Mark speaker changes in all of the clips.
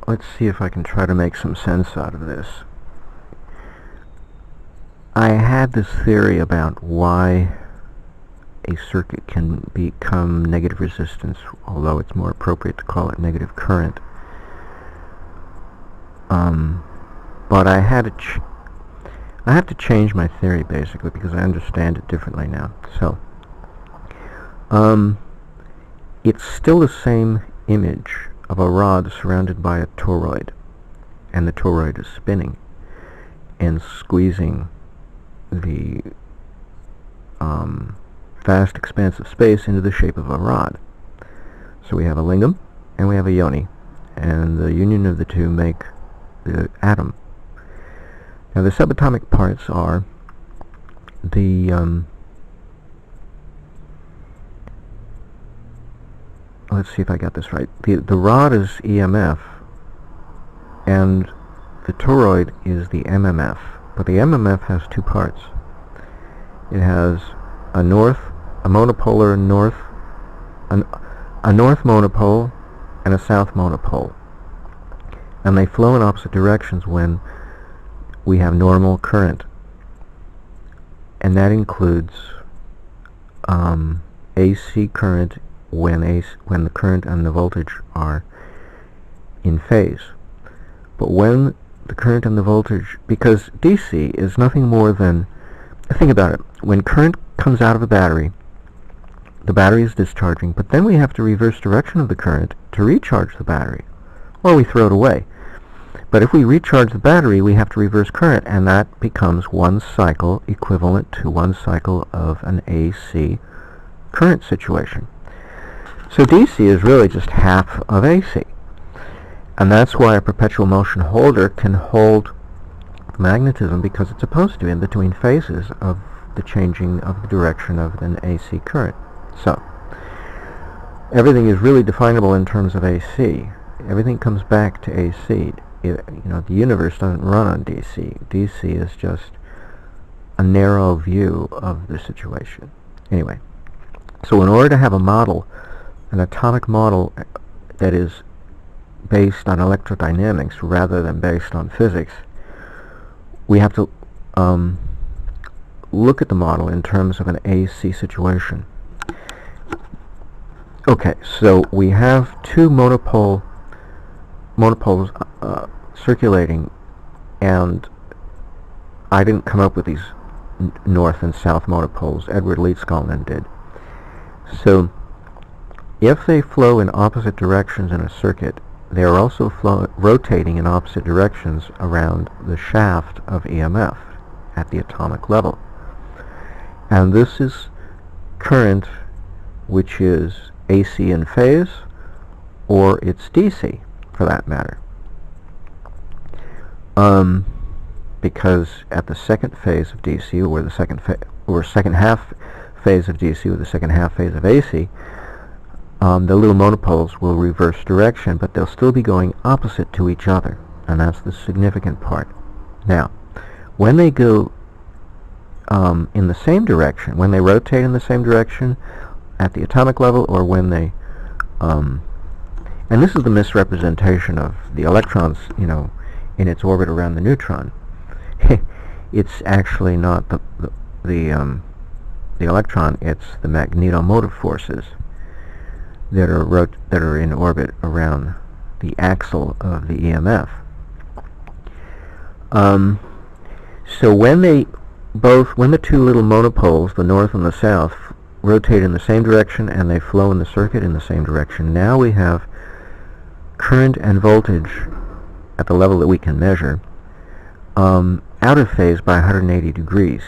Speaker 1: let's see if I can try to make some sense out of this. I had this theory about why a circuit can become negative resistance, although it's more appropriate to call it negative current. But I have to change my theory basically because I understand it differently now. So, it's still the same image of a rod surrounded by a toroid, and the toroid is spinning and squeezing the vast expanse of space into the shape of a rod. So we have a lingam and we have a yoni, and the union of the two make the atom. Now the subatomic parts are the let's see if I got this right. The rod is EMF and the toroid is the MMF, but the MMF has two parts. It has a monopolar north, a north monopole and a south monopole, and they flow in opposite directions when we have normal current, and that includes AC current when the current and the voltage are in phase. But when the current and the voltage, because DC is nothing more than, think about it, when current comes out of the battery is discharging, but then we have to reverse direction of the current to recharge the battery, or we throw it away. But if we recharge the battery, we have to reverse current, and that becomes one cycle equivalent to one cycle of an AC current situation. So DC is really just half of AC. And that's why a perpetual motion holder can hold magnetism, because it's supposed to in between phases of the changing of the direction of an AC current. So, everything is really definable in terms of AC. Everything comes back to AC. The universe doesn't run on DC. DC is just a narrow view of the situation. Anyway, so in order to have a model, an atomic model that is based on electrodynamics rather than based on physics, we have to look at the model in terms of an AC situation. Okay, so we have two monopoles circulating, and I didn't come up with these north and south monopoles. Edward Leedskalnin did. So if they flow in opposite directions in a circuit, they are also rotating in opposite directions around the shaft of EMF at the atomic level. And this is current, which is AC in phase, or it's DC for that matter. Because at the second phase of DC, or the second half phase of DC, or the second half phase of AC, the little monopoles will reverse direction, but they'll still be going opposite to each other, and that's the significant part. Now, when they go in the same direction, when they rotate in the same direction at the atomic level, or when they and this is the misrepresentation of the electrons, in its orbit around the neutron. It's actually not the electron, it's the magnetomotive forces that are in orbit around the axle of the EMF. So when the two little monopoles, the north and the south, rotate in the same direction and they flow in the circuit in the same direction, now we have current and voltage at the level that we can measure out of phase by 180 degrees.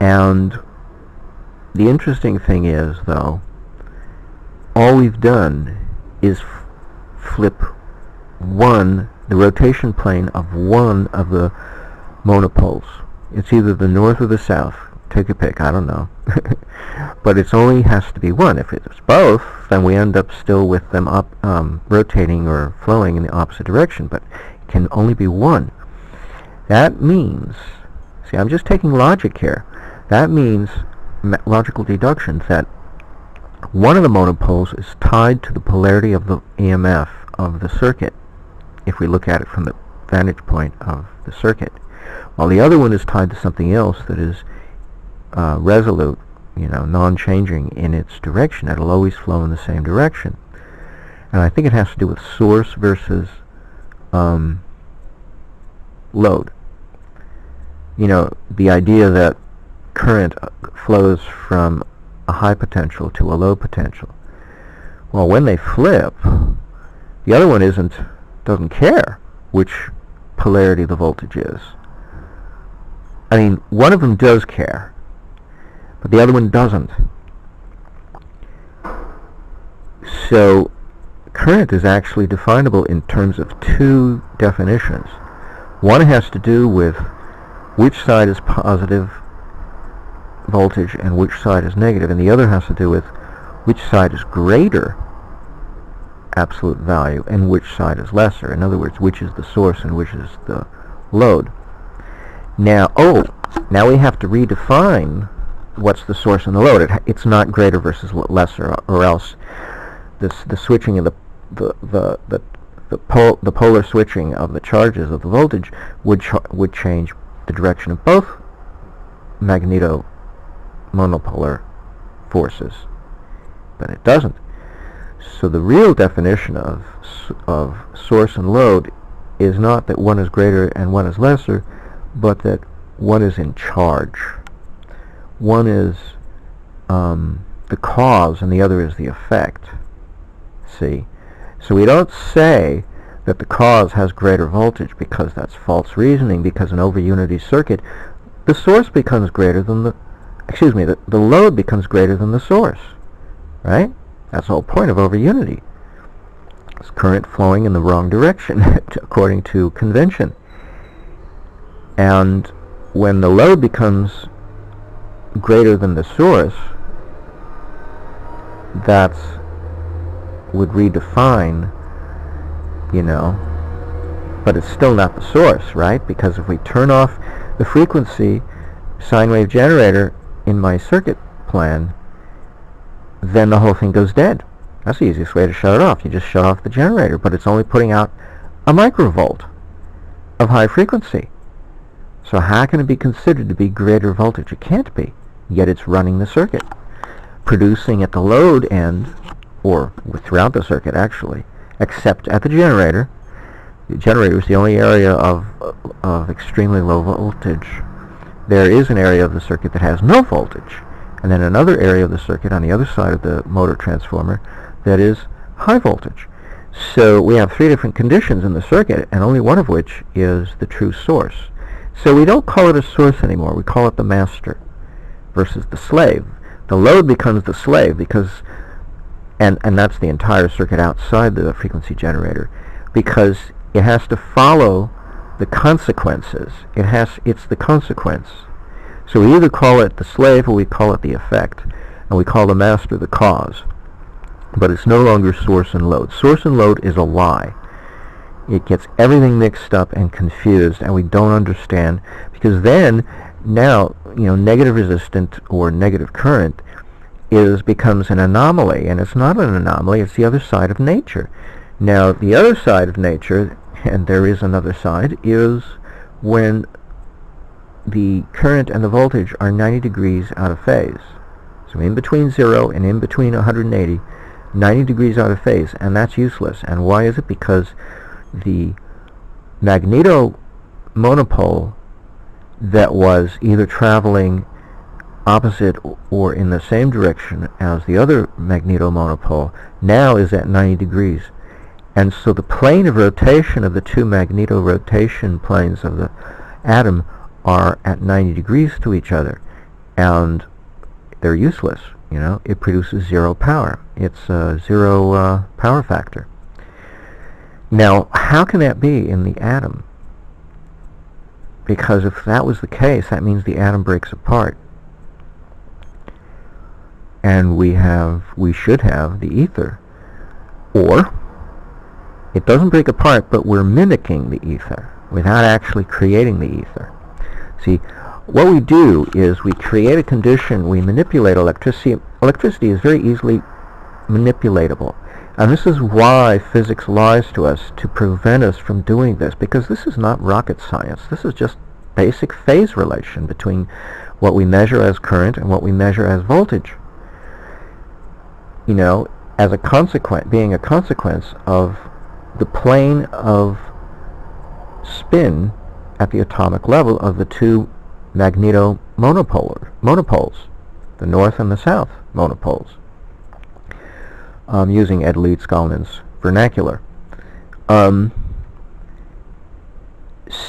Speaker 1: And the interesting thing is, though, all we've done is flip the rotation plane of one of the monopoles. It's either the north or the south. Take a pick, I don't know. But it only has to be one. If it's both, then we end up still with them rotating or flowing in the opposite direction, but it can only be one. That means, see, I'm just taking logic here. That means logical deduction that one of the monopoles is tied to the polarity of the EMF of the circuit. if we look at it from the vantage point of the circuit, while the other one is tied to something else that is resolute, non-changing in its direction. It'll always flow in the same direction. And I think it has to do with source versus load. The idea that current flows from a high potential to a low potential. Well, when they flip, the other one doesn't care which polarity the voltage is. I mean, one of them does care, but the other one doesn't. So current is actually definable in terms of two definitions. One has to do with which side is positive voltage and which side is negative, and the other has to do with which side is greater absolute value and which side is lesser. In other words, which is the source and which is the load. Now we have to redefine what's the source and the load. It's not greater versus lesser, or else the switching of the polar switching of the charges of the voltage would change the direction of both magnetomonopolar forces, but it doesn't. So the real definition of source and load is not that one is greater and one is lesser, but that one is in charge. One is the cause and the other is the effect. See? So we don't say that the cause has greater voltage, because that's false reasoning, because in over unity circuit the source becomes greater than the load becomes greater than the source, right? That's the whole point of over unity. It's current flowing in the wrong direction according to convention. And when the load becomes greater than the source, that would redefine, but it's still not the source, right? Because if we turn off the frequency sine wave generator in my circuit plan, then the whole thing goes dead. That's the easiest way to shut it off. You just shut off the generator, but it's only putting out a microvolt of high frequency. So how can it be considered to be greater voltage? It can't be. Yet it's running the circuit, producing at the load end, or throughout the circuit actually, except at the generator. The generator is the only area of extremely low voltage. There is an area of the circuit that has no voltage, and then another area of the circuit on the other side of the motor transformer that is high voltage. So we have three different conditions in the circuit, and only one of which is the true source. So we don't call it a source anymore. We call it the master versus the slave. The load becomes the slave because, and that's the entire circuit outside the frequency generator, because it has to follow the consequences. It's the consequence. So we either call it the slave or we call it the effect, and we call the master the cause. But it's no longer source and load. Source and load is a lie. It gets everything mixed up and confused, and we don't understand, because then now negative resistant or negative current becomes an anomaly, and it's not an anomaly, it's the other side of nature. Now the other side of nature, and there is another side, is when the current and the voltage are 90 degrees out of phase. So in between 0 and in between 180, 90 degrees out of phase, and that's useless. And why is it? Because the magnetomonopole that was either traveling opposite or in the same direction as the other magnetomonopole now is at 90 degrees. And so the plane of rotation of the two magnetorotation planes of the atom are at 90 degrees to each other, and they're useless. It produces zero power. It's a zero power factor. Now, how can that be in the atom? Because if that was the case, that means the atom breaks apart, and we should have the ether. Or it doesn't break apart, but we're mimicking the ether without actually creating the ether. See, what we do is we create a condition, we manipulate electricity. Electricity is very easily manipulatable. And this is why physics lies to us, to prevent us from doing this, because this is not rocket science. This is just basic phase relation between what we measure as current and what we measure as voltage. You know, as a consequence, being a consequence of the plane of spin at the atomic level of the two magnetomonopoles, the north and the south monopoles, using Ed Leeds-Gallin's vernacular. So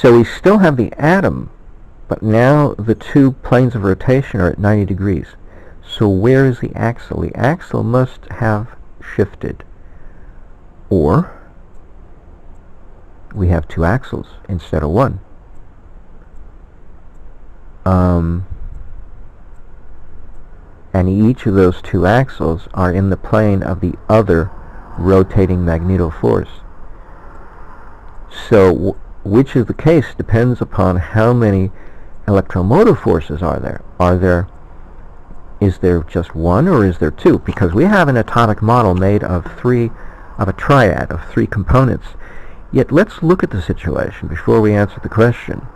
Speaker 1: we still have the atom, but now the two planes of rotation are at 90 degrees. So where is the axle? The axle must have shifted. Or we have two axles instead of one. And each of those two axles are in the plane of the other rotating magnetoforce. So which is the case depends upon how many electromotive forces are there. Is there just one, or is there two? Because we have an atomic model made of a triad of three components. Yet let's look at the situation before we answer the question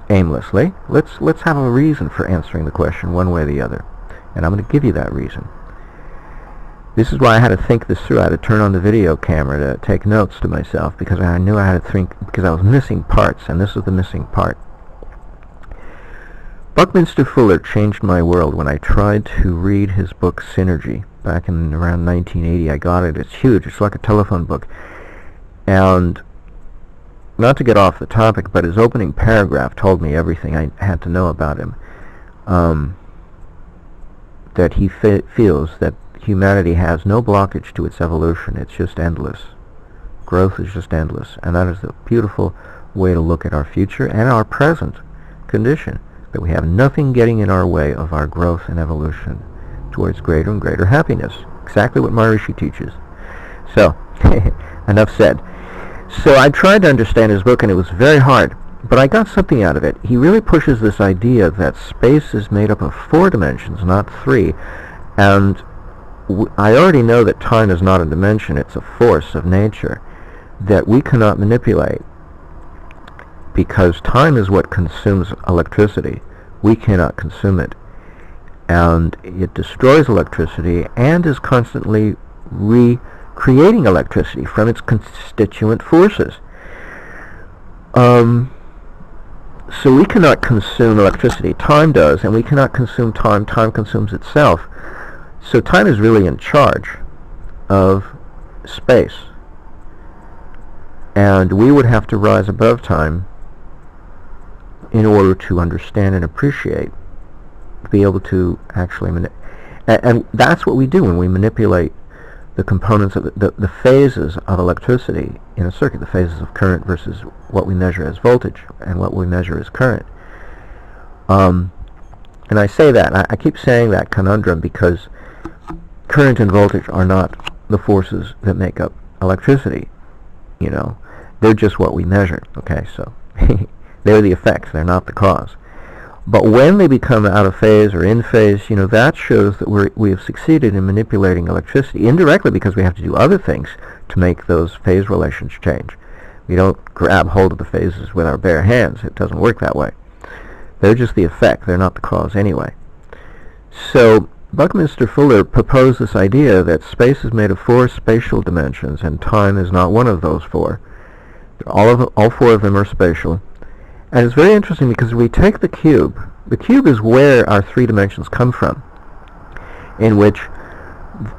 Speaker 1: aimlessly. Let's have a reason for answering the question one way or the other. And I'm going to give you that reason. This is why I had to think this through. I had to turn on the video camera to take notes to myself, because I knew I had to think, because I was missing parts, and this was the missing part. Buckminster Fuller changed my world when I tried to read his book Synergy back in around 1980. I got it. It's huge. It's like a telephone book. And not to get off the topic, but his opening paragraph told me everything I had to know about him. That he feels that humanity has no blockage to its evolution. It's just endless. Growth is just endless. And that is a beautiful way to look at our future and our present condition, that we have nothing getting in our way of our growth and evolution towards greater and greater happiness. Exactly what Maharishi teaches. So, enough said. So I tried to understand his book, and it was very hard, but I got something out of it. He really pushes this idea that space is made up of 4 dimensions, not 3, and I already know that time is not a dimension, it's a force of nature that we cannot manipulate, because time is what consumes electricity. We cannot consume it, and it destroys electricity and is constantly recreating electricity from its constituent forces. So we cannot consume electricity. Time does, and we cannot consume time. Time consumes itself. So time is really in charge of space. And we would have to rise above time in order to understand and appreciate, to be able to actually and that's what we do when we manipulate the components of the phases of electricity in a circuit, the phases of current versus what we measure as voltage and what we measure as current. And I say that, I keep saying that conundrum because current and voltage are not the forces that make up electricity. You know, they're just what we measure. Okay, so they're the effects, they're not the cause. But when they become out of phase or in phase, you know, that shows that we have succeeded in manipulating electricity indirectly, because we have to do other things to make those phase relations change. We don't grab hold of the phases with our bare hands. It doesn't work that way. They're just the effect. They're not the cause anyway. So Buckminster Fuller proposed this idea that space is made of 4 spatial dimensions, and time is not one of those 4. All 4 of them are spatial. And it's very interesting because we take the cube is where our 3 dimensions come from, in which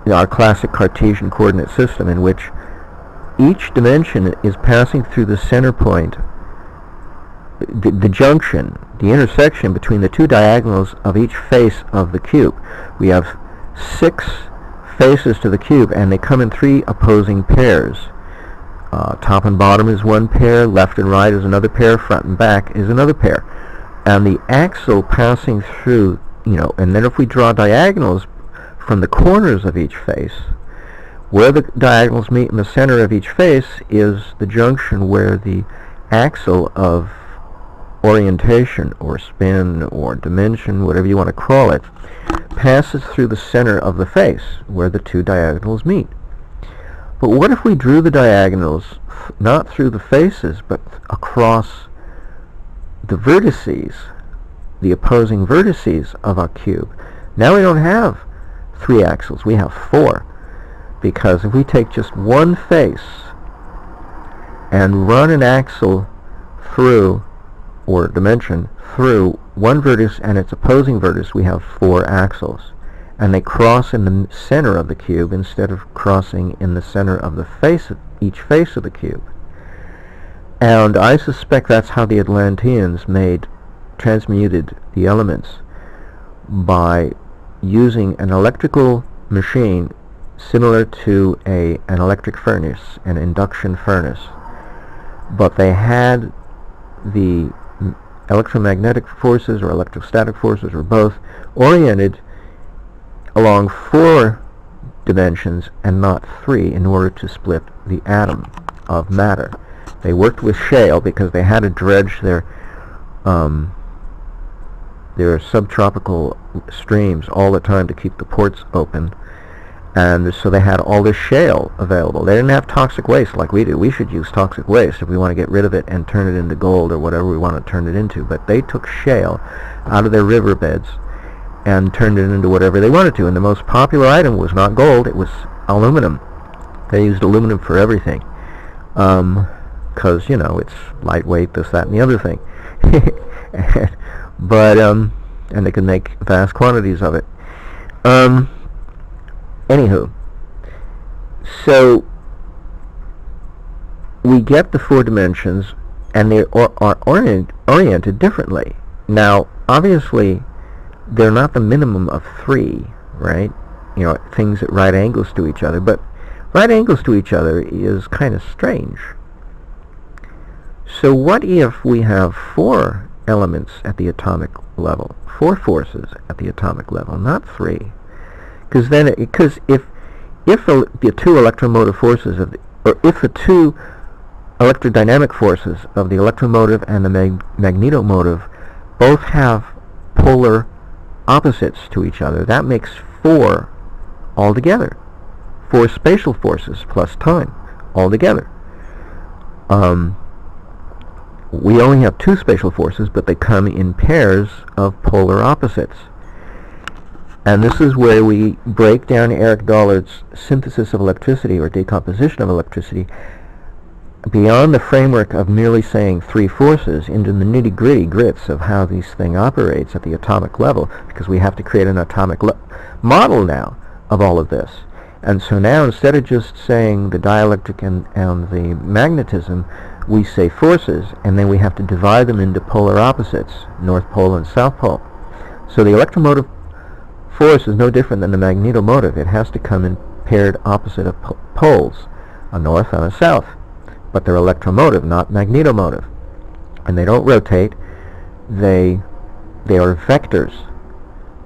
Speaker 1: our classic Cartesian coordinate system, in which each dimension is passing through the center point, the junction, the intersection between the 2 diagonals of each face of the cube. We have 6 faces to the cube, and they come in 3 opposing pairs. Top and bottom is one pair, left and right is another pair, front and back is another pair. And the axle passing through, you know, and then if we draw diagonals from the corners of each face, where the diagonals meet in the center of each face is the junction where the axle of orientation or spin or dimension, whatever you want to call it, passes through the center of the face where the 2 diagonals meet. But what if we drew the diagonals not through the faces, but across the vertices, the opposing vertices of our cube? Now we don't have 3 axles, we have 4. Because if we take just one face and run an axle through, or dimension, through one vertex and its opposing vertex, we have 4 axles. And they cross in the center of the cube instead of crossing in the center of the face of each face of the cube. And I suspect that's how the Atlanteans transmuted the elements, by using an electrical machine similar to an electric furnace, an induction furnace. But they had the electromagnetic forces or electrostatic forces, or both, oriented along 4 dimensions and not 3 in order to split the atom of matter. They worked with shale because they had to dredge their subtropical streams all the time to keep the ports open, and so they had all this shale available. They didn't have toxic waste like we do. We should use toxic waste if we want to get rid of it and turn it into gold or whatever we want to turn it into, but they took shale out of their riverbeds and turned it into whatever they wanted to. And the most popular item was not gold, it was aluminum. They used aluminum for everything, because, you know, it's lightweight, this, that, and the other thing. But, and they can make vast quantities of it. Anywho, so we get the 4 dimensions, and they are oriented differently. Now, obviously, they're not the minimum of 3, right? You know, things at right angles to each other, but right angles to each other is kind of strange. So what if we have 4 elements at the atomic level, 4 forces at the atomic level, not 3? Because then, if the 2 electromotive forces of or if the 2 electrodynamic forces of the electromotive and the magnetomotive both have polar opposites to each other, that makes 4 altogether. 4 spatial forces plus time altogether. We only have 2 spatial forces, but they come in pairs of polar opposites. And this is where we break down Eric Dollard's synthesis of electricity, or decomposition of electricity, beyond the framework of merely saying 3 forces into the nitty-gritty grits of how this thing operates at the atomic level, because we have to create an atomic model now of all of this. And so now, instead of just saying the dielectric and the magnetism, we say forces, and then we have to divide them into polar opposites, North Pole and South Pole. So the electromotive force is no different than the magnetomotive. It has to come in paired opposite of poles, a north and a south. But they're electromotive, not magnetomotive. And they don't rotate. They are vectors.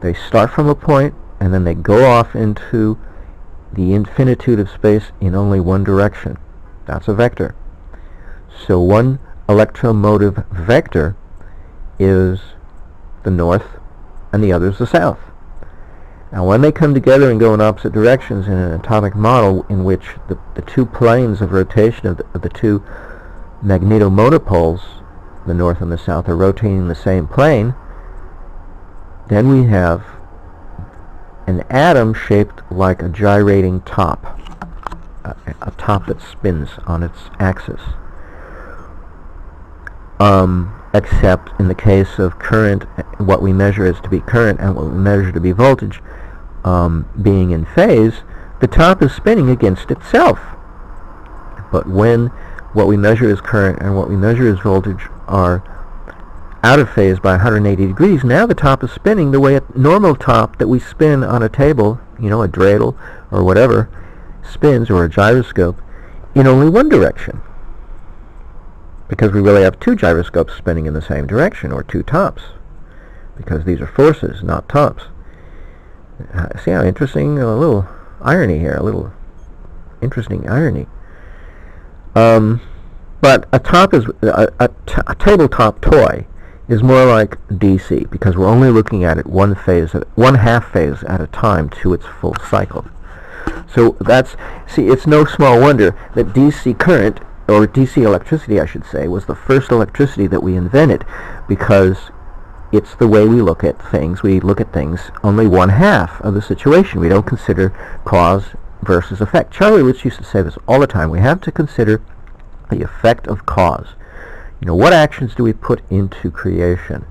Speaker 1: They start from a point, and then they go off into the infinitude of space in only one direction. That's a vector. So one electromotive vector is the north, and the other is the south. Now when they come together and go in opposite directions in an atomic model in which the 2 planes of rotation of the 2 magnetomotive poles, the north and the south, are rotating in the same plane, then we have an atom shaped like a gyrating top, a top that spins on its axis. Except in the case of current, what we measure as to be current and what we measure to be voltage being in phase, the top is spinning against itself. But when what we measure as current and what we measure as voltage are out of phase by 180 degrees, now the top is spinning the way a normal top that we spin on a table, you know, a dreidel or whatever, spins, or a gyroscope, in only one direction. Because we really have 2 gyroscopes spinning in the same direction, or 2 tops, because these are forces, not tops. See how interesting? A little irony here, a little interesting irony. But a top is a tabletop toy is more like DC, because we're only looking at it one half phase at a time to its full cycle. So see, it's no small wonder that DC current, or DC electricity I should say, was the first electricity that we invented, because it's the way we look at things. We look at things only one half of the situation. We don't consider cause versus effect. Charlie Rich used to say this all the time. We have to consider the effect of cause. What actions do we put into creation?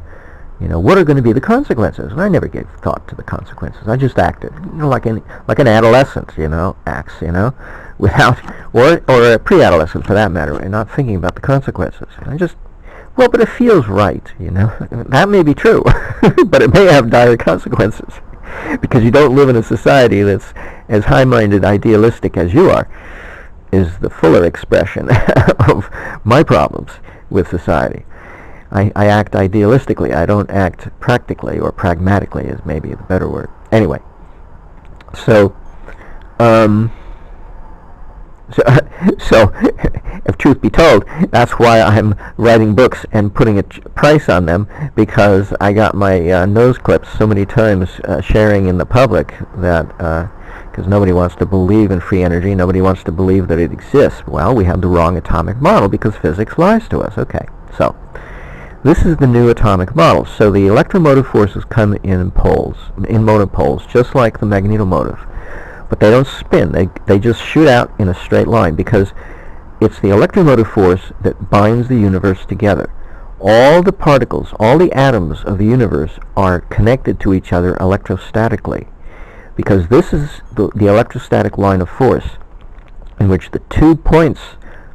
Speaker 1: What are going to be the consequences? And I never gave thought to the consequences. I just acted, like an adolescent, acts, without, or a pre-adolescent for that matter, and not thinking about the consequences. And I just, but it feels right, That may be true, but it may have dire consequences, because you don't live in a society that's as high-minded, idealistic as you are, is the fuller expression of my problems with society. I act idealistically. I don't act practically, or pragmatically is maybe the better word. Anyway, so if truth be told, that's why I'm writing books and putting a price on them, because I got my nose clipped so many times sharing in the public that because nobody wants to believe in free energy, nobody wants to believe that it exists. Well, we have the wrong atomic model because physics lies to us. Okay, so this is the new atomic model. So the electromotive forces come in poles, in monopoles, just like the magnetomotive. But they don't spin. They just shoot out in a straight line, because it's the electromotive force that binds the universe together. All the particles, all the atoms of the universe are connected to each other electrostatically, because this is the electrostatic line of force, in which the 2 points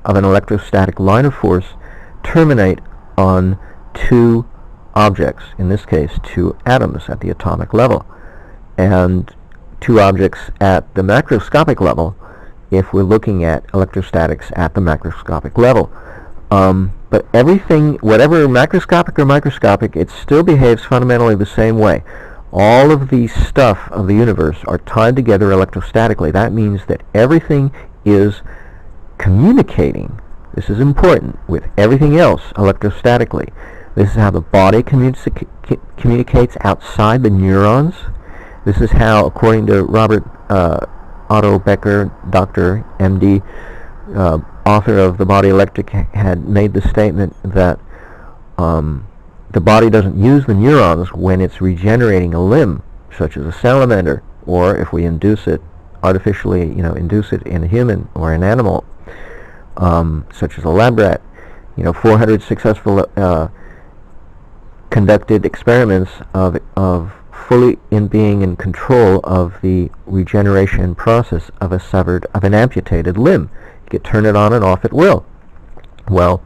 Speaker 1: of an electrostatic line of force terminate on 2 objects, in this case 2 atoms at the atomic level, and 2 objects at the macroscopic level if we're looking at electrostatics at the macroscopic level. But everything, whatever macroscopic or microscopic, it still behaves fundamentally the same way. All of the stuff of the universe are tied together electrostatically. That means that everything is communicating, this is important, with everything else electrostatically. This is how the body communicates outside the neurons. This is how, according to Robert Otto Becker, Dr. MD, author of The Body Electric, had made the statement that the body doesn't use the neurons when it's regenerating a limb, such as a salamander, or if we induce it artificially, induce it in a human or an animal, such as a lab rat. 400 successful conducted experiments of fully being in control of the regeneration process of an amputated limb. You could turn it on and off at will. Well,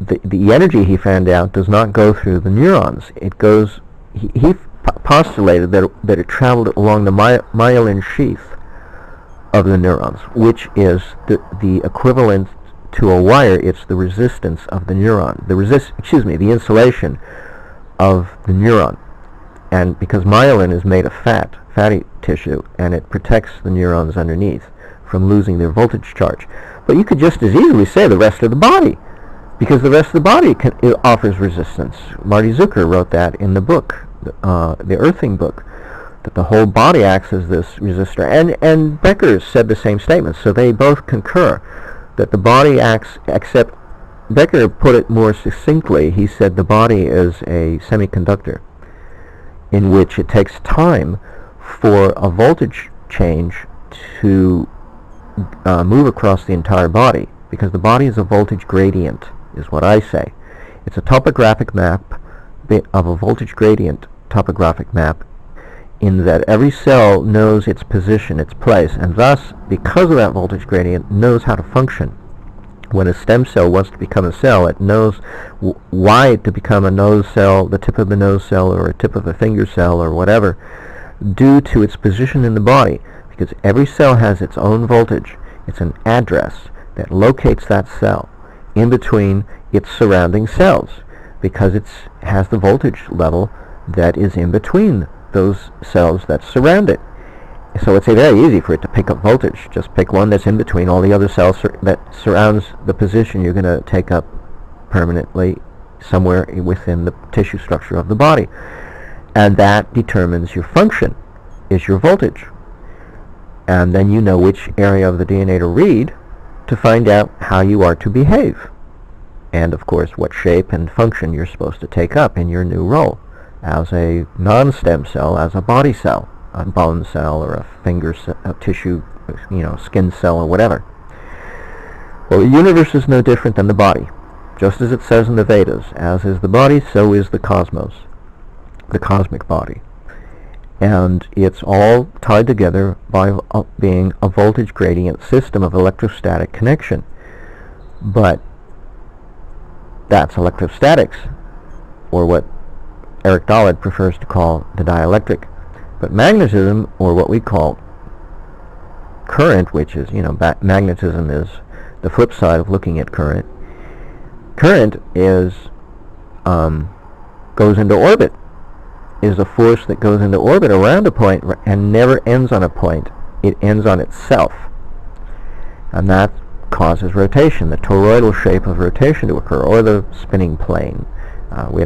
Speaker 1: the energy, he found out, does not go through the neurons. It goes, he postulated that it traveled along the myelin sheath of the neurons, which is the equivalent to a wire. It's the resistance of the neuron, the insulation of the neuron. And because myelin is made of fatty tissue, and it protects the neurons underneath from losing their voltage charge. But you could just as easily say the rest of the body, because the rest of the body offers resistance. Marty Zucker wrote that in the book, the Earthing book, that the whole body acts as this resistor. And Becker said the same statement, so they both concur that the body acts, except Becker put it more succinctly. He said the body is a semiconductor in which it takes time for a voltage change to move across the entire body, because the body is a voltage gradient, is what I say. It's a topographic map of a voltage gradient topographic map, in that every cell knows its position, its place, and thus, because of that voltage gradient, knows how to function. When a stem cell wants to become a cell, it knows why to become a nose cell, the tip of a nose cell, or a tip of a finger cell, or whatever, due to its position in the body, because every cell has its own voltage. It's an address that locates that cell in between its surrounding cells, because it has the voltage level that is in between those cells that surround it. So it's very easy for it to pick up voltage. Just pick one that's in between all the other cells that surrounds the position you're going to take up permanently somewhere within the tissue structure of the body. And that determines your function, is your voltage. And then you know which area of the DNA to read to find out how you are to behave. And of course what shape and function you're supposed to take up in your new role as a non-stem cell, as a body cell, a bone cell or a finger cell, a tissue, skin cell or whatever. Well, the universe is no different than the body. Just as it says in the Vedas, as is the body, so is the cosmos, the cosmic body. And it's all tied together by being a voltage gradient system of electrostatic connection. But that's electrostatics, or what Eric Dollard prefers to call the dielectric. But magnetism, or what we call current, which is, magnetism is the flip side of looking at current. Current is goes into orbit, is a force that goes into orbit around a point and never ends on a point. It ends on itself. And that causes rotation, the toroidal shape of rotation to occur, or the spinning plane. We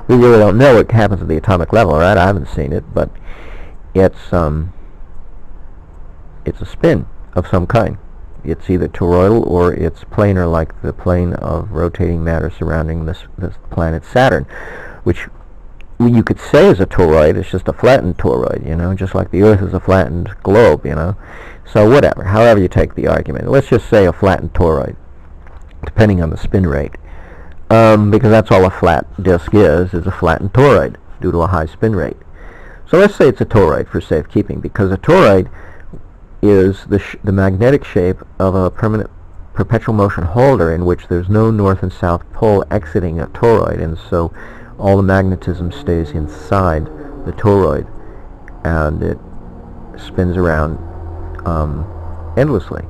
Speaker 1: really don't know what happens at the atomic level, right? I haven't seen it, but it's a spin of some kind. It's either toroidal or it's planar, like the plane of rotating matter surrounding this planet Saturn, which you could say is a toroid. It's just a flattened toroid, just like the Earth is a flattened globe, So whatever, however you take the argument. Let's just say a flattened toroid, depending on the spin rate. Because that's all a flat disk is a flattened toroid due to a high spin rate. So let's say it's a toroid for safekeeping, because a toroid is the magnetic shape of a permanent perpetual motion holder in which there's no north and south pole exiting a toroid, and so all the magnetism stays inside the toroid, and it spins around endlessly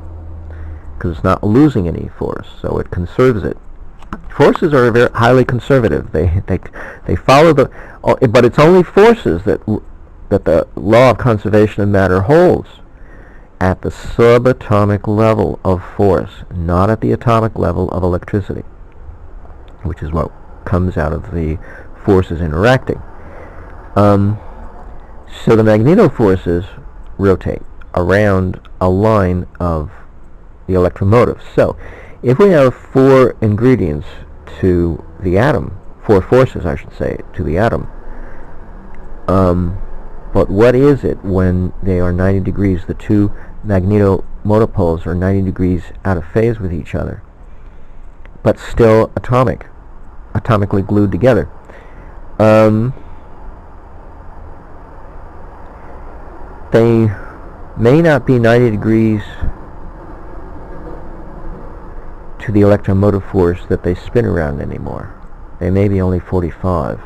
Speaker 1: because it's not losing any force, so it conserves it. Forces are very highly conservative. They follow but it's only forces that the law of conservation of matter holds at the subatomic level of force, not at the atomic level of electricity, which is what comes out of the forces interacting. So the magnetoforces rotate around a line of the electromotive. So if we have four ingredients to the atom, four forces I should say, to the atom, but what is it when they are 90 degrees? The two magnetomotive poles are 90 degrees out of phase with each other, but still atomically glued together. They may not be 90 degrees to the electromotive force that they spin around anymore. They may be only 45.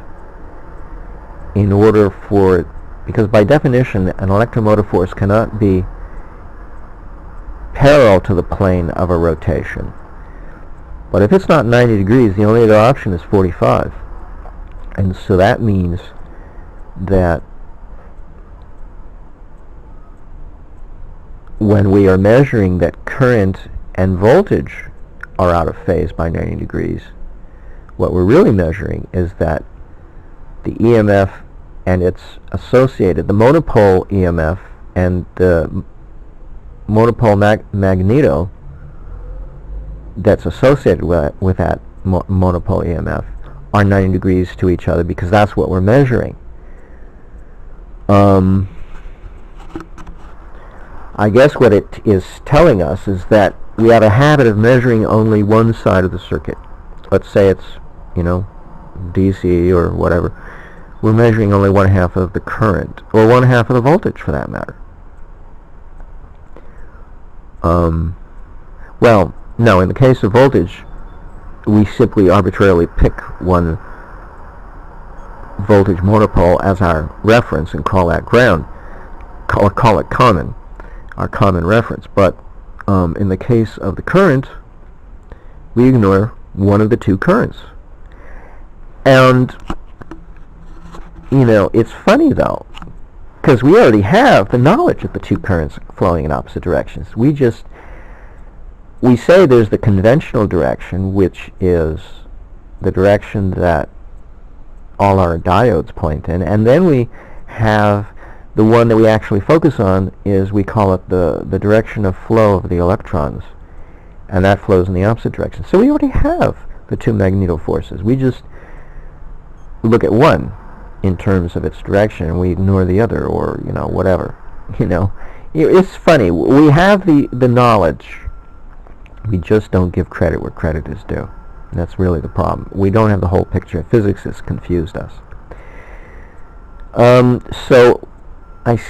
Speaker 1: In order for, because by definition an electromotive force cannot be parallel to the plane of a rotation. But if it's not 90 degrees, the only other option is 45. And so that means that when we are measuring that current and voltage are out of phase by 90 degrees, what we're really measuring is that the EMF and its associated, the monopole EMF and the monopole magneto that's associated with that monopole EMF are 90 degrees to each other, because that's what we're measuring. I guess what it is telling us is that we have a habit of measuring only one side of the circuit. Let's say it's, DC or whatever. We're measuring only one half of the current, or one half of the voltage for that matter. Well, no, in the case of voltage, we simply arbitrarily pick one voltage monopole as our reference and call that ground, call it common, our common reference. But in the case of the current, we ignore one of the two currents. And, it's funny though, because we already have the knowledge of the two currents flowing in opposite directions. We say there's the conventional direction, which is the direction that all our diodes point in, and then we have The one that we actually focus on is, we call it the direction of flow of the electrons, and that flows in the opposite direction. So we already have the two magnetoforces. We just look at one in terms of its direction, and we ignore the other, or whatever. It's funny. We have the knowledge. We just don't give credit where credit is due. And that's really the problem. We don't have the whole picture. Physics has confused us. So,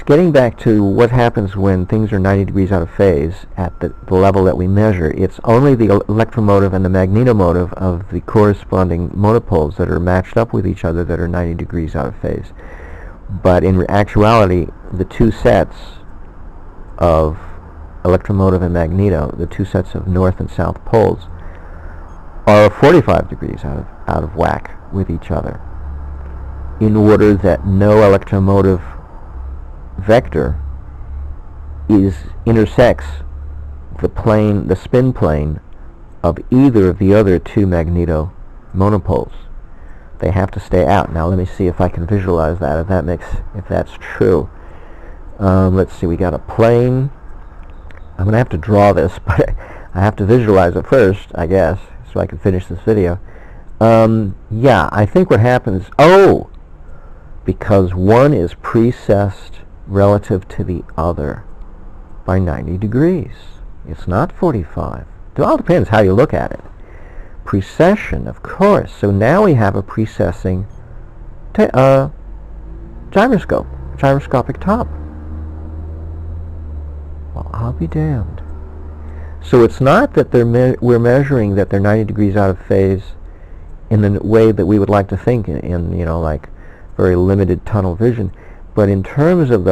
Speaker 1: getting back to what happens when things are 90 degrees out of phase at the level that we measure, it's only the electromotive and the magnetomotive of the corresponding monopoles that are matched up with each other that are 90 degrees out of phase. But in actuality, the two sets of electromotive and magneto, the two sets of north and south poles, are 45 degrees out of whack with each other, in order that no electromotive vector intersects the spin plane of either of the other two magneto monopoles. They have to stay out. Now let me see if I can visualize that, if that's true. Let's see, we got a plane. I'm going to have to draw this, but I have to visualize it first, I guess, so I can finish this video. Yeah, I think what happens, because one is precessed relative to the other by 90 degrees. It's not 45. It all depends how you look at it. Precession, of course. So now we have a precessing gyroscopic top. Well, I'll be damned. So it's not that we're measuring that they're 90 degrees out of phase in the way that we would like to think in like very limited tunnel vision, but in terms of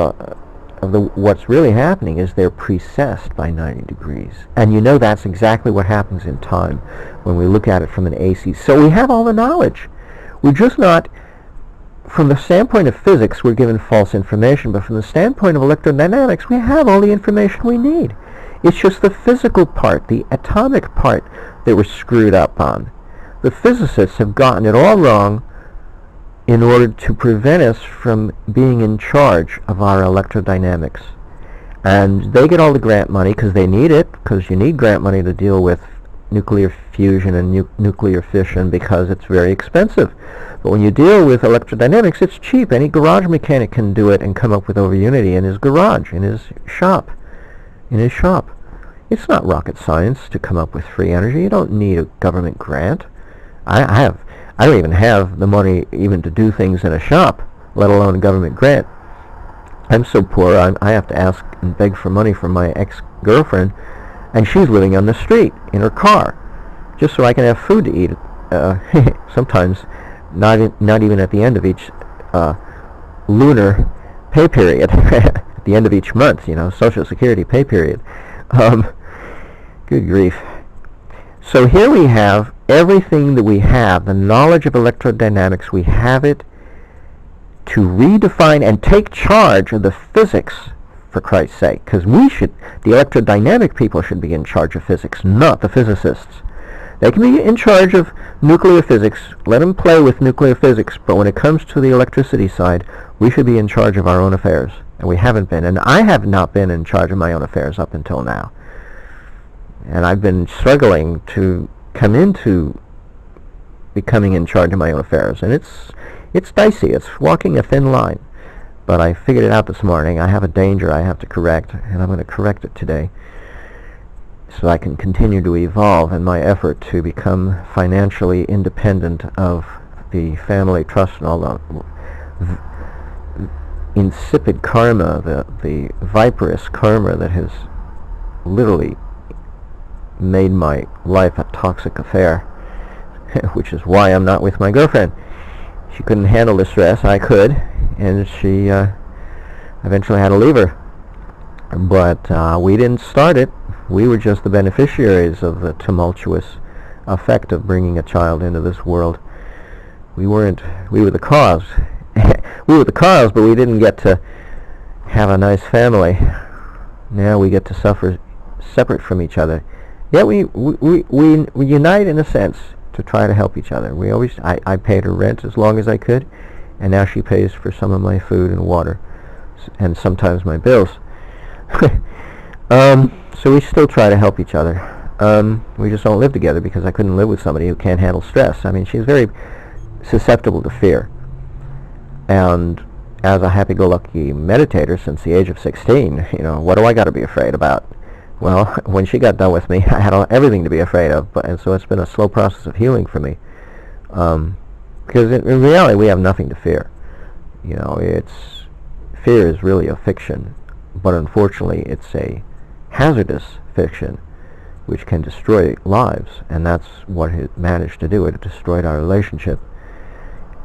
Speaker 1: what's really happening is they're precessed by 90 degrees. And that's exactly what happens in time when we look at it from an AC. So we have all the knowledge. We're just not, from the standpoint of physics, we're given false information, but from the standpoint of electrodynamics, we have all the information we need. It's just the physical part, the atomic part, that we're screwed up on. The physicists have gotten it all wrong in order to prevent us from being in charge of our electrodynamics. And they get all the grant money because they need it, because you need grant money to deal with nuclear fusion and nuclear fission, because it's very expensive. But when you deal with electrodynamics, it's cheap. Any garage mechanic can do it and come up with overunity in his garage, in his shop. It's not rocket science to come up with free energy. You don't need a government grant. I don't even have the money even to do things in a shop, let alone a government grant. I'm so poor, I have to ask and beg for money from my ex-girlfriend, and she's living on the street in her car, just so I can have food to eat. Sometimes not even at the end of each lunar pay period, at the end of each month, Social Security pay period. Good grief. So here we have everything that we have, the knowledge of electrodynamics. We have it to redefine and take charge of the physics, for Christ's sake, because the electrodynamic people should be in charge of physics, not the physicists. They can be in charge of nuclear physics, let them play with nuclear physics, but when it comes to the electricity side, we should be in charge of our own affairs, and we haven't been, and I have not been in charge of my own affairs up until now. And I've been struggling to come into becoming in charge of my own affairs, and it's dicey. It's walking a thin line, but I figured it out this morning. I have a danger I have to correct, and I'm going to correct it today, so I can continue to evolve in my effort to become financially independent of the family trust and all the insipid karma, the viperous karma that has literally made my life a toxic affair, which is why I'm not with my girlfriend. She couldn't handle the stress. I could, and she eventually had to leave her. But we didn't start it. We were just the beneficiaries of the tumultuous effect of bringing a child into this world. We were the cause. We were the cause, but we didn't get to have a nice family. Now we get to suffer separate from each other. Yet we unite in a sense to try to help each other. I paid her rent as long as I could, and now she pays for some of my food and water. and sometimes my bills. So we still try to help each other. We just don't live together because I couldn't live with somebody who can't handle stress. I mean, she's very susceptible to fear. And as a happy-go-lucky meditator since the age of 16, what do I got to be afraid about? Well, when she got done with me, I had everything to be afraid of, and so it's been a slow process of healing for me. Because in reality, we have nothing to fear. Fear is really a fiction, but unfortunately, it's a hazardous fiction which can destroy lives, and that's what it managed to do. It destroyed our relationship.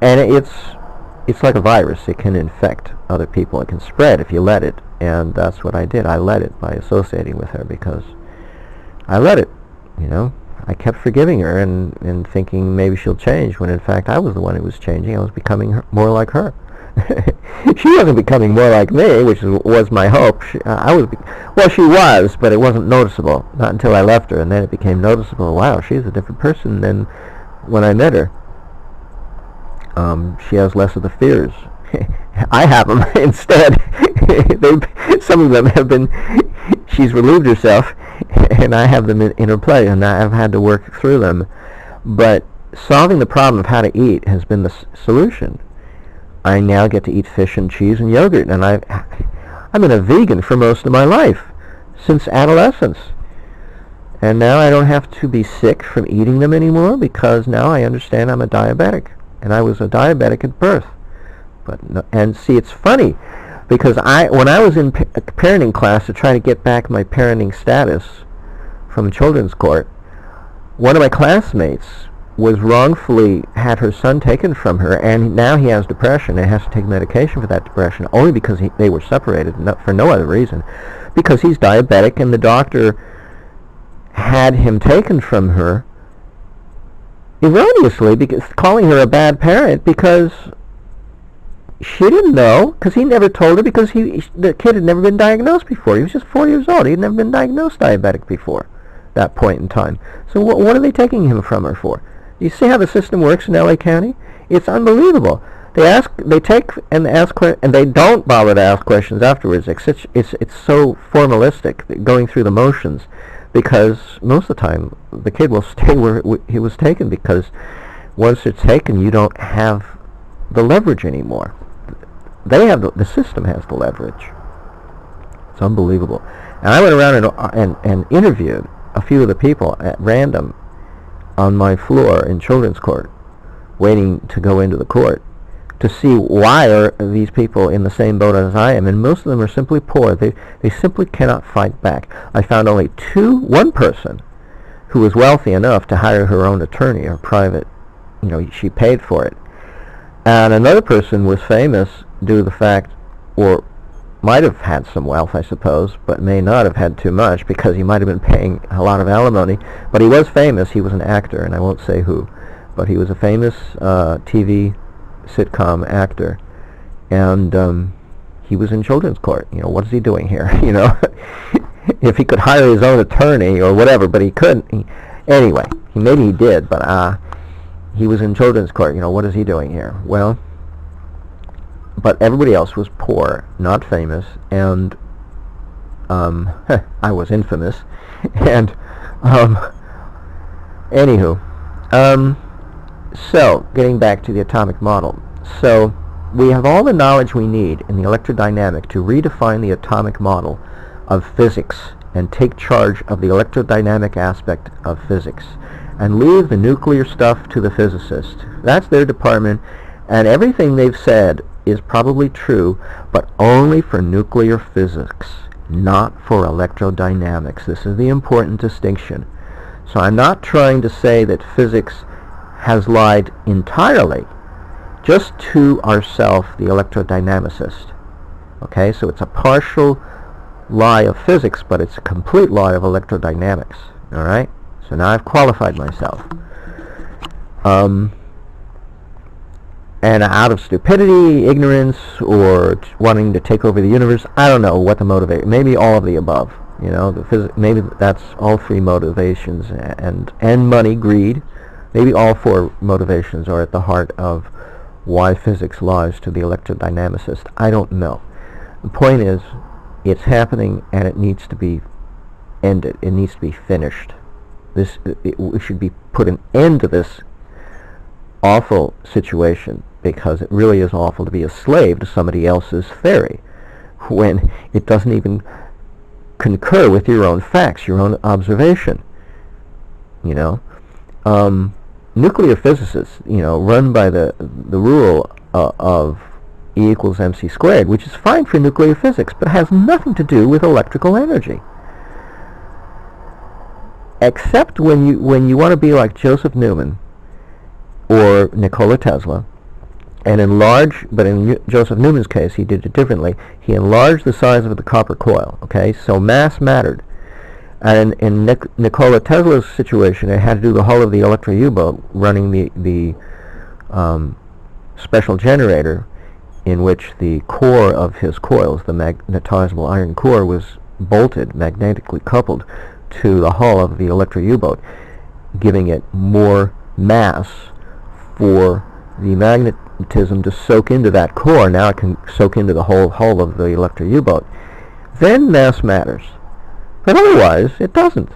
Speaker 1: And it's like a virus. It can infect other people. It can spread if you let it, and that's what I did. I let it by associating with her because I let it, I kept forgiving her and thinking maybe she'll change, when in fact I was the one who was changing. I was becoming more like her. She wasn't becoming more like me, which was my hope. She was, but it wasn't noticeable. Not until I left her, and then it became noticeable. Wow, she's a different person than when I met her. She has less of the fears. I have them instead. Some of them have been, she's relieved herself, and I have them in her place, and I've had to work through them. But solving the problem of how to eat has been the solution. I now get to eat fish and cheese and yogurt, and I've been a vegan for most of my life, since adolescence. And now I don't have to be sick from eating them anymore, because now I understand I'm a diabetic. And I was a diabetic at birth. And see, it's funny, because when I was in parenting class to try to get back my parenting status from children's court, one of my classmates was wrongfully had her son taken from her, and now he has depression and has to take medication for that depression, only because they were separated, for no other reason, because he's diabetic, and the doctor had him taken from her erroneously, because calling her a bad parent, because she didn't know, because he never told her, because the kid had never been diagnosed before. He was just 4 years old. He had never been diagnosed diabetic before that point in time. So what are they taking him from her for? You see how the system works in LA County? It's unbelievable. They take and ask, and they don't bother to ask questions afterwards. It's so formalistic, going through the motions, because most of the time the kid will stay where he was taken, because once it's taken, you don't have the leverage anymore. They have the system has the leverage. It's unbelievable. And I went around and interviewed a few of the people at random on my floor in children's court, waiting to go into the court, to see why are these people in the same boat as I am. And most of them are simply poor. They simply cannot fight back. I found only one person who was wealthy enough to hire her own attorney, or private, she paid for it. And another person was famous due to the fact, or might have had some wealth, I suppose, but may not have had too much, because he might have been paying a lot of alimony. But he was famous. He was an actor, and I won't say who, but he was a famous TV sitcom actor, and he was in children's court. What is he doing here? If he could hire his own attorney or whatever, but he couldn't. Anyway, maybe he did, but he was in children's court. What is he doing here? Well, but everybody else was poor, not famous, and I was infamous. And anywho, so getting back to the atomic model. So we have all the knowledge we need in the electrodynamic to redefine the atomic model of physics and take charge of the electrodynamic aspect of physics, and leave the nuclear stuff to the physicist. That's their department, and everything they've said is probably true, but only for nuclear physics, not for electrodynamics. This is the important distinction. So I'm not trying to say that physics has lied entirely, just to ourself, the electrodynamicist. Okay, so it's a partial lie of physics, but it's a complete lie of electrodynamics. All right, so now I've qualified myself. And out of stupidity, ignorance, or wanting to take over the universe, I don't know what the motivation. Maybe all of the above. Maybe that's all three motivations, and money, greed. Maybe all four motivations are at the heart of why physics lies to the electrodynamicist. I don't know. The point is, it's happening and it needs to be ended. It needs to be finished. We should be put an end to this awful situation, because it really is awful to be a slave to somebody else's theory when it doesn't even concur with your own facts, your own observation. You know, nuclear physicists, run by the rule of E equals mc squared, which is fine for nuclear physics, but has nothing to do with electrical energy. Except when you want to be like Joseph Newman or Nikola Tesla, and enlarge, but in Joseph Newman's case, he did it differently. He enlarged the size of the copper coil, okay? So mass mattered. And in Nikola Tesla's situation, it had to do the hull of the Electro U-boat running the special generator in which the core of his coils, the magnetizable iron core, was bolted, magnetically coupled to the hull of the Electro U-boat, giving it more mass for the magnetism to soak into that core. Now it can soak into the whole hull of the Electro U-boat. Then mass matters. But otherwise, it doesn't.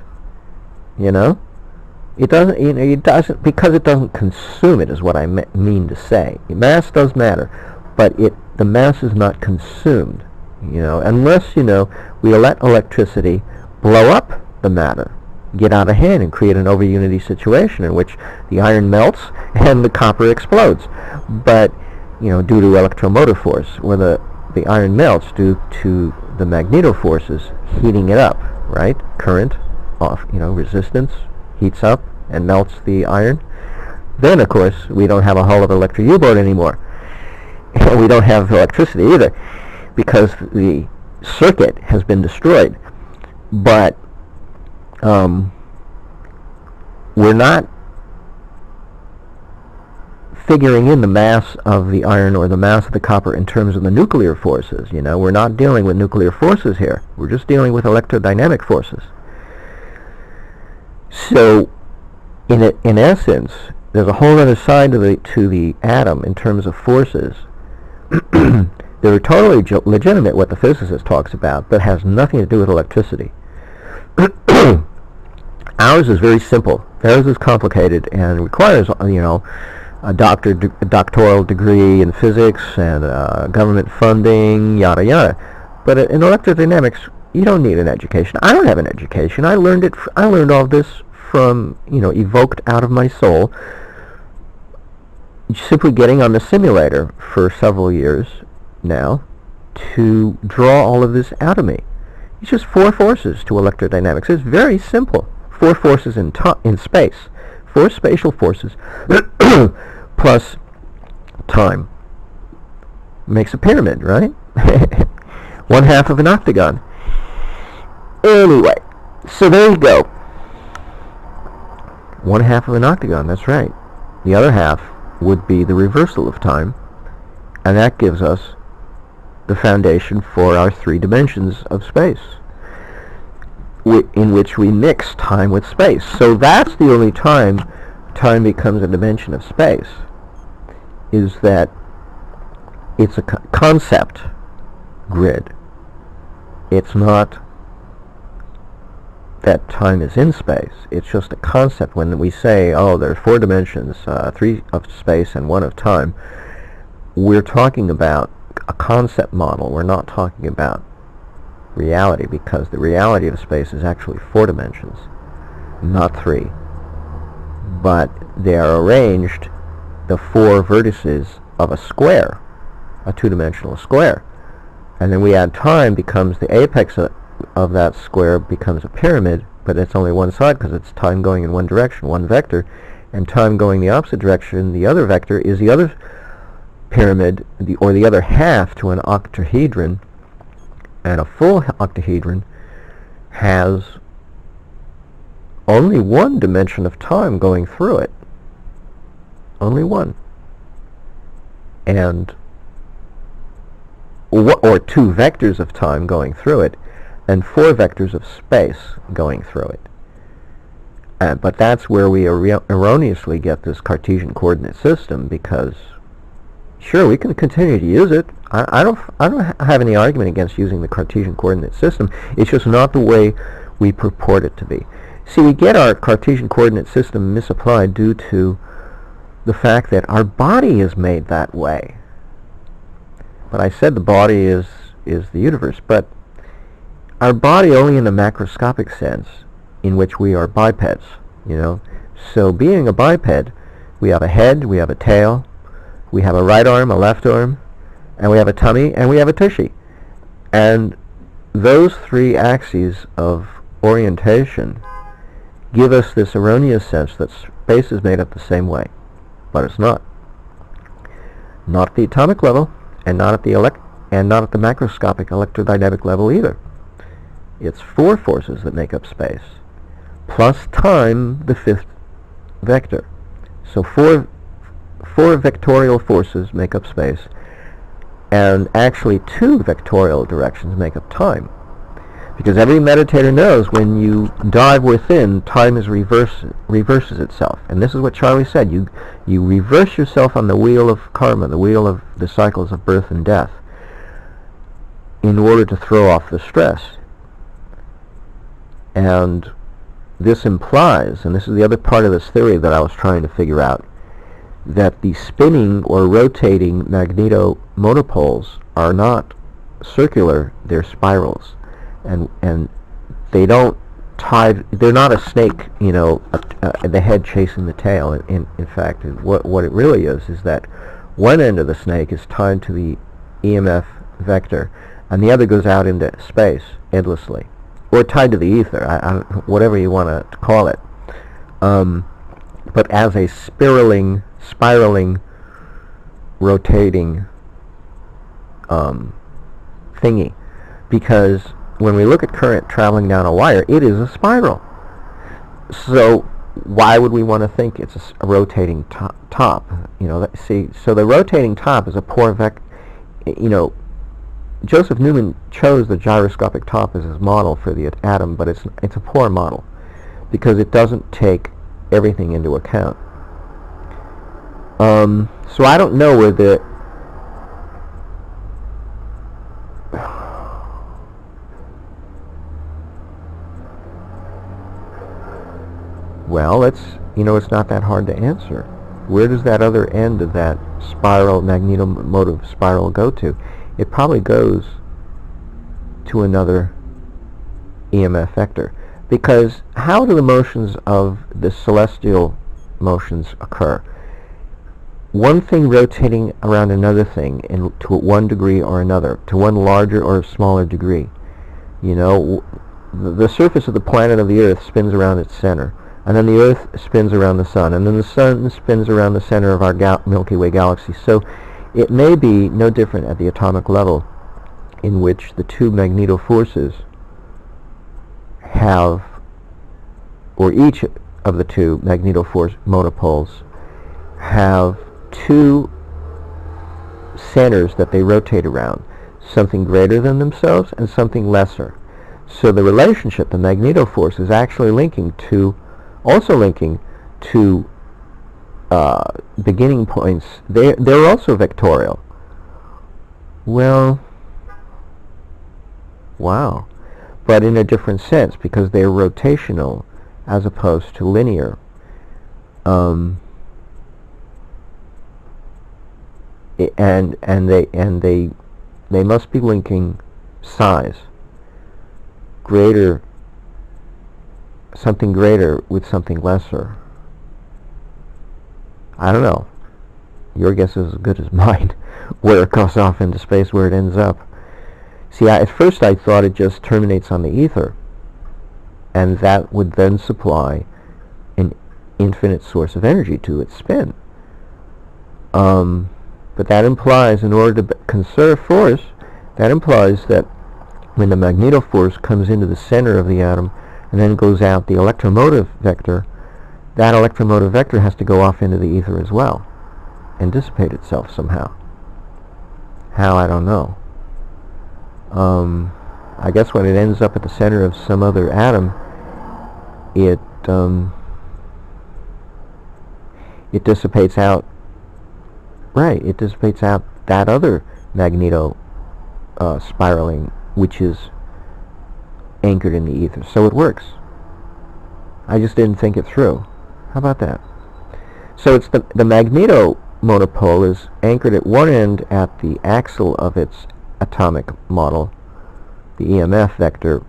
Speaker 1: It doesn't. It doesn't, because it doesn't consume it, is what I mean to say. Mass does matter, but the mass is not consumed. Unless we let electricity blow up the matter, get out of hand, and create an overunity situation in which the iron melts and the copper explodes. But due to electromotive force, where the iron melts due to the magnetoforces heating it up. Right? Current off, resistance heats up and melts the iron. Then, of course, we don't have a hull of an Electro U-boat anymore. And we don't have electricity either, because the circuit has been destroyed. But we're not figuring in the mass of the iron or the mass of the copper in terms of the nuclear forces. We're not dealing with nuclear forces here. We're just dealing with electrodynamic forces. So, in essence, there's a whole other side to the atom in terms of forces. They're totally legitimate, what the physicist talks about, but has nothing to do with electricity. Ours is very simple. Theirs is complicated and requires, a doctoral degree in physics and government funding, yada yada. But in electrodynamics, you don't need an education. I don't have an education. I learned all this from, evoked out of my soul, simply getting on the simulator for several years now to draw all of this out of me. It's just four forces to electrodynamics. It's very simple. Four forces in space. Four spatial forces plus time makes a pyramid, right? 1/2 of an octagon. Anyway, so there you go. 1/2 of an octagon, that's right. The other half would be the reversal of time, and that gives us the foundation for our 3 dimensions of space, in which we mix time with space. So that's the only time becomes a dimension of space, is that it's a concept grid. It's not that time is in space. It's just a concept. When we say, oh, there are 4 dimensions, 3 of space and 1 of time, we're talking about a concept model. We're not talking about reality, because the reality of space is actually 4 dimensions, not 3. But they are arranged, the 4 vertices of a square, a 2-dimensional square. And then we add time, becomes the apex of that square, becomes a pyramid, but it's only one side because it's time going in one direction, one vector, and time going the opposite direction, the other vector, is the other pyramid, or the other half to an octahedron. And a full octahedron has only 1 dimension of time going through it. Only 1. And or 2 vectors of time going through it, and 4 vectors of space going through it. But that's where we erroneously get this Cartesian coordinate system, because sure, we can continue to use it. I don't have any argument against using the Cartesian coordinate system. It's just not the way we purport it to be. See, we get our Cartesian coordinate system misapplied due to the fact that our body is made that way. But I said the body is the universe, but our body only in a macroscopic sense, in which we are bipeds, you know. So being a biped, we have a head, we have a tail, we have a right arm, a left arm, and we have a tummy, and we have a tushy. And those three axes of orientation give us this erroneous sense that space is made up the same way. But it's not. Not at the atomic level, and not at the macroscopic electrodynamic level either. It's four forces that make up space, plus time, the fifth vector. So four vectorial forces make up space, and actually two vectorial directions make up time. Because every meditator knows when you dive within, time reverses itself. And this is what Charlie said. You reverse yourself on the wheel of karma, the wheel of the cycles of birth and death, in order to throw off the stress. And this implies, and this is the other part of this theory that I was trying to figure out, that the spinning or rotating magnetomonopoles are not circular, they're spirals. And they don't they're not a snake, you know, the head chasing the tail. In fact, what it really is that one end of the snake is tied to the EMF vector, and the other goes out into space endlessly, or tied to the ether, whatever you want to call it. But as a spiraling, rotating thingy, because when we look at current traveling down a wire, it is a spiral. So why would we want to think it's a rotating top? You know, see, so the rotating top is a poor vector. You know, Joseph Newman chose the gyroscopic top as his model for the atom, but it's a poor model because it doesn't take everything into account. So I don't know where the well, it's not that hard to answer. Where does that other end of that spiral, magnetomotive spiral, go to? It probably goes to another EMF vector. Because how do the motions of the celestial motions occur? One thing rotating around another thing to one degree or another, to one larger or smaller degree. You know, the surface of the planet of the Earth spins around its center. And then the Earth spins around the Sun, and then the Sun spins around the center of our Milky Way galaxy. So it may be no different at the atomic level, in which the two magnetoforces have, or each of the two magnetoforce monopoles have two centers that they rotate around, something greater than themselves and something lesser. So the relationship, the magnetoforce, is actually also linking to beginning points. They're also vectorial. Well, wow. But in a different sense, because they're rotational as opposed to linear. And they must be linking size, something greater with something lesser. I don't know. Your guess is as good as mine, where it goes off into space, where it ends up. See, at first I thought it just terminates on the ether, and that would then supply an infinite source of energy to its spin. But that implies, in order to conserve force, that implies that when the magnetoforce comes into the center of the atom and then goes out the electromotive vector, that electromotive vector has to go off into the ether as well and dissipate itself somehow. How, I don't know. I guess when it ends up at the center of some other atom, it dissipates out. Right, it dissipates out that other magneto spiraling, which is anchored in the ether. So it works. I just didn't think it through. How about that? So it's the magnetomotive pole is anchored at one end at the axle of its atomic model, the EMF vector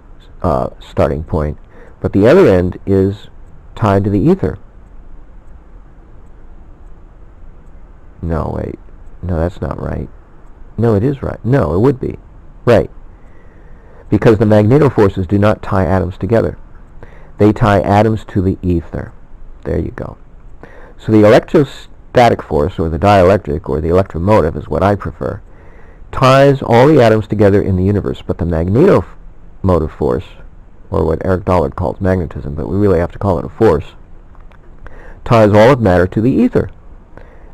Speaker 1: starting point, but the other end is tied to the ether. No, wait. No, that's not right. No, it is right. No, it would be. Right. Because the magnetoforces do not tie atoms together. They tie atoms to the ether. There you go. So the electrostatic force, or the dielectric, or the electromotive is what I prefer, ties all the atoms together in the universe, but the magnetomotive force, or what Eric Dollard calls magnetism, but we really have to call it a force, ties all of matter to the ether.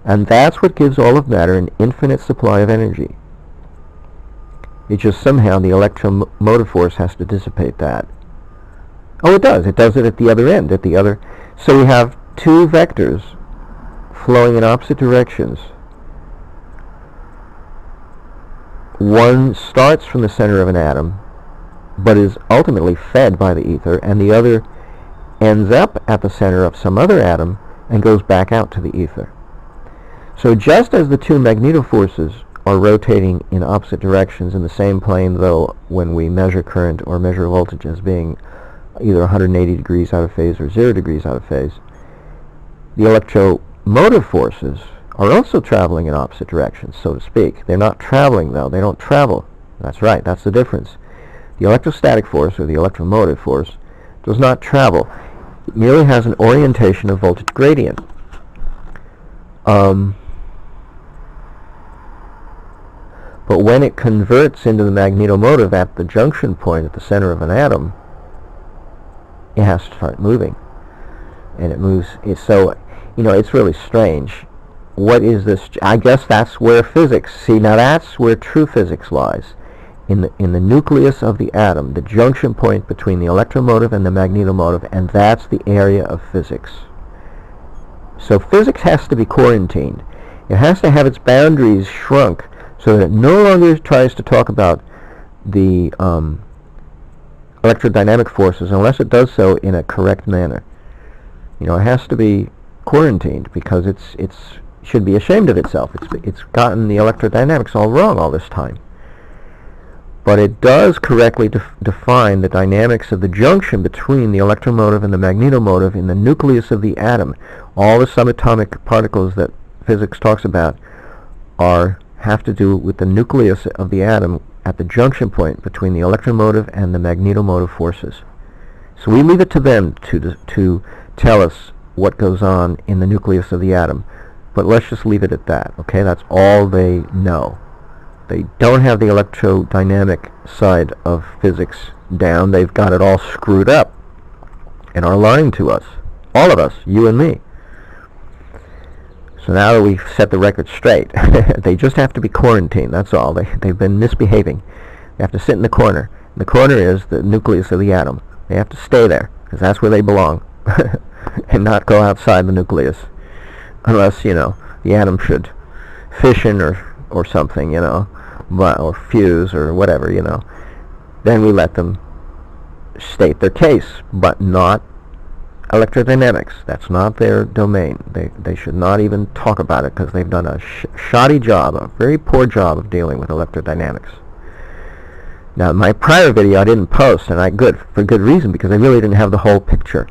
Speaker 1: And that's what gives all of matter an infinite supply of energy. It's just somehow the electromotive force has to dissipate that. Oh, it does. It does it at the other end, at the other. So we have two vectors flowing in opposite directions. One starts from the center of an atom, but is ultimately fed by the ether, and the other ends up at the center of some other atom and goes back out to the ether. So just as the two magnetoforces are rotating in opposite directions in the same plane, though when we measure current or measure voltage as being either 180 degrees out of phase or 0 degrees out of phase, the electromotive forces are also traveling in opposite directions, so to speak. They're not traveling, though. They don't travel. That's right. That's the difference. The electrostatic force, or the electromotive force, does not travel. It merely has an orientation of voltage gradient. But when it converts into the magnetomotive at the junction point at the center of an atom, it has to start moving. And it moves. So, it's really strange. What is this? I guess that's where physics, see, now that's where true physics lies. In the nucleus of the atom, the junction point between the electromotive and the magnetomotive, and that's the area of physics. So physics has to be quarantined. It has to have its boundaries shrunk so that it no longer tries to talk about the electrodynamic forces unless it does so in a correct manner. It has to be quarantined because it's should be ashamed of itself. It's gotten the electrodynamics all wrong all this time. But it does correctly define the dynamics of the junction between the electromotive and the magnetomotive in the nucleus of the atom. All the subatomic particles that physics talks about have to do with the nucleus of the atom at the junction point between the electromotive and the magnetomotive forces. So we leave it to them to tell us what goes on in the nucleus of the atom. But let's just leave it at that, okay? That's all they know. They don't have the electrodynamic side of physics down. They've got it all screwed up and are lying to us. All of us, you and me. So now that we've set the record straight, they just have to be quarantined, that's all. They've been misbehaving. They have to sit in the corner. And the corner is the nucleus of the atom. They have to stay there, because that's where they belong, and not go outside the nucleus. Unless, the atom should fission or something, or fuse or whatever, Then we let them state their case, but not electrodynamics. That's not their domain. They should not even talk about it because they've done a shoddy job, a very poor job of dealing with electrodynamics. Now, my prior video I didn't post, and for good reason, because I really didn't have the whole picture.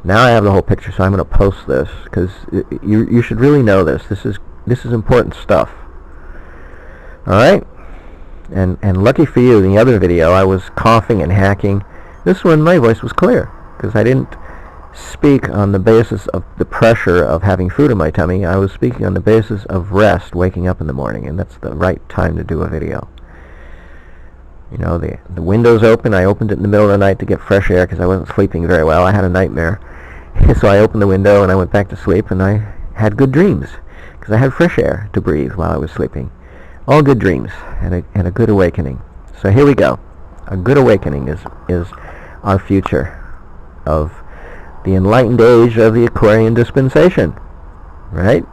Speaker 1: Now I have the whole picture, so I'm going to post this because you should really know this. This is important stuff. All right, and lucky for you, in the other video I was coughing and hacking. This one my voice was clear because I didn't speak on the basis of the pressure of having food in my tummy. I was speaking on the basis of rest, waking up in the morning, and that's the right time to do a video. The window's open. I opened it in the middle of the night to get fresh air because I wasn't sleeping very well. I had a nightmare. So I opened the window and I went back to sleep, and I had good dreams because I had fresh air to breathe while I was sleeping. All good dreams and a good awakening. So here we go. A good awakening is our future of the enlightened age of the Aquarian dispensation, right?